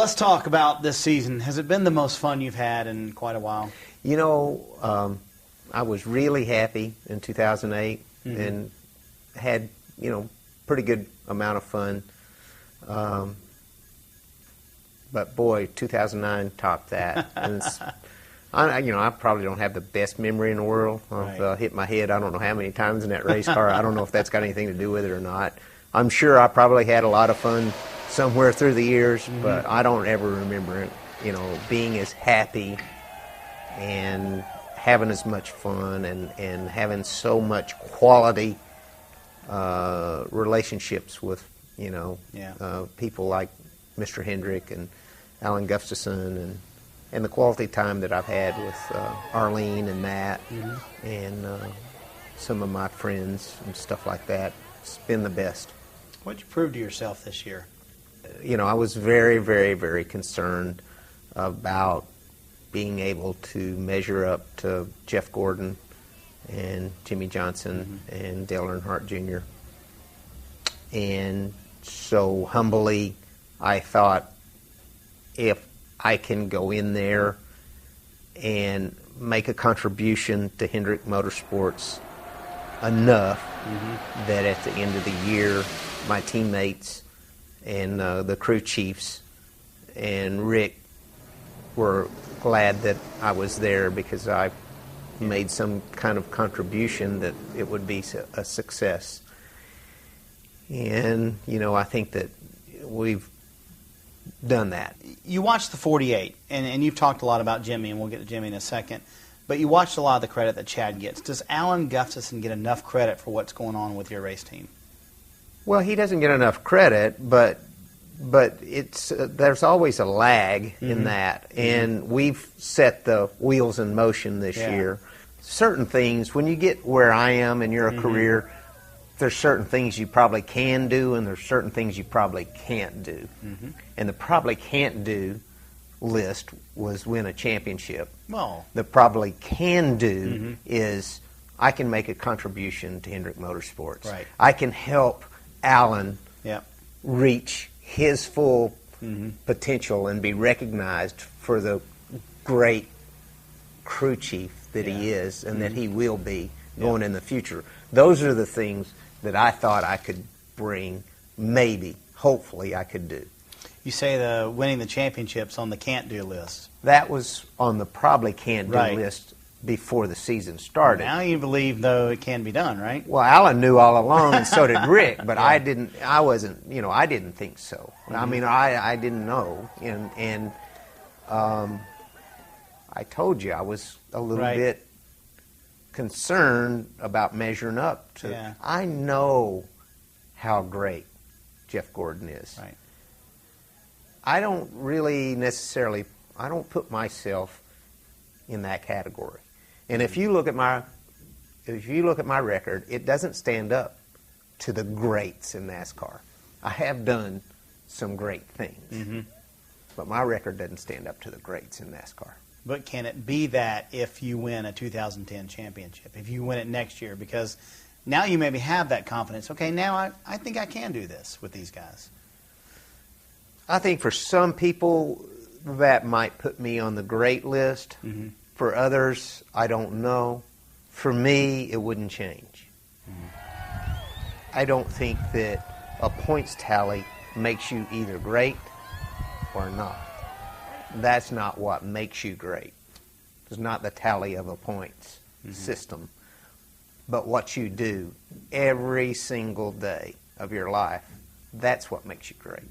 let's talk about this season. Has it been the most fun you've had in quite a while? You know, I was really happy in 2008 and had, pretty good amount of fun. But boy, 2009 topped that. And I probably don't have the best memory in the world. I've hit my head I don't know how many times in that race car. I don't know if that's got anything to do with it or not. I'm sure I probably had a lot of fun somewhere through the years, but I don't ever remember it, being as happy and having as much fun and having so much quality relationships with, people like Mr. Hendrick and Alan Gustafson and the quality time that I've had with Arlene and Matt and some of my friends and stuff like that. It's been the best. What did you prove to yourself this year? I was very, very, very concerned about being able to measure up to Jeff Gordon and Jimmy Johnson and Dale Earnhardt Jr. And so humbly, I thought, if I can go in there and make a contribution to Hendrick Motorsports enough that at the end of the year, my teammates and the crew chiefs and Rick were glad that I was there because I made some kind of contribution that it would be a success. And, I think that we've done that. You watched the 48, and you've talked a lot about Jimmy, and we'll get to Jimmy in a second, but you watched a lot of the credit that Chad gets. Does Alan Gustafson get enough credit for what's going on with your race team? Well, he doesn't get enough credit, but it's there's always a lag in that, and we've set the wheels in motion this year. Certain things, when you get where I am in your career, there's certain things you probably can do, and there's certain things you probably can't do. And the probably can't do list was win a championship. Well, the probably can do is I can make a contribution to Hendrick Motorsports. Right. I can help Alan reach his full potential and be recognized for the great crew chief that he is and that he will be going in the future. Those are the things that I thought I could bring, maybe, hopefully I could do. You say the winning the championships on the can't-do list. That was on the probably can't-do list before the season started. Now you believe, though, it can be done, right? Well, Alan knew all along, and so did Rick, but I didn't think so. I mean, I didn't know, and I told you I was a little bit concerned about measuring up to. I know how great Jeff Gordon is. Right. I don't really necessarily, I don't put myself in that category. And if you look at my record, it doesn't stand up to the greats in NASCAR. I have done some great things, but my record doesn't stand up to the greats in NASCAR. But can it be that if you win a 2010 championship, if you win it next year? Because now you maybe have that confidence. Okay, now I think I can do this with these guys. I think for some people that might put me on the great list. For others, I don't know. For me, it wouldn't change. I don't think that a points tally makes you either great or not. That's not what makes you great. It's not the tally of a points system, but what you do every single day of your life, that's what makes you great.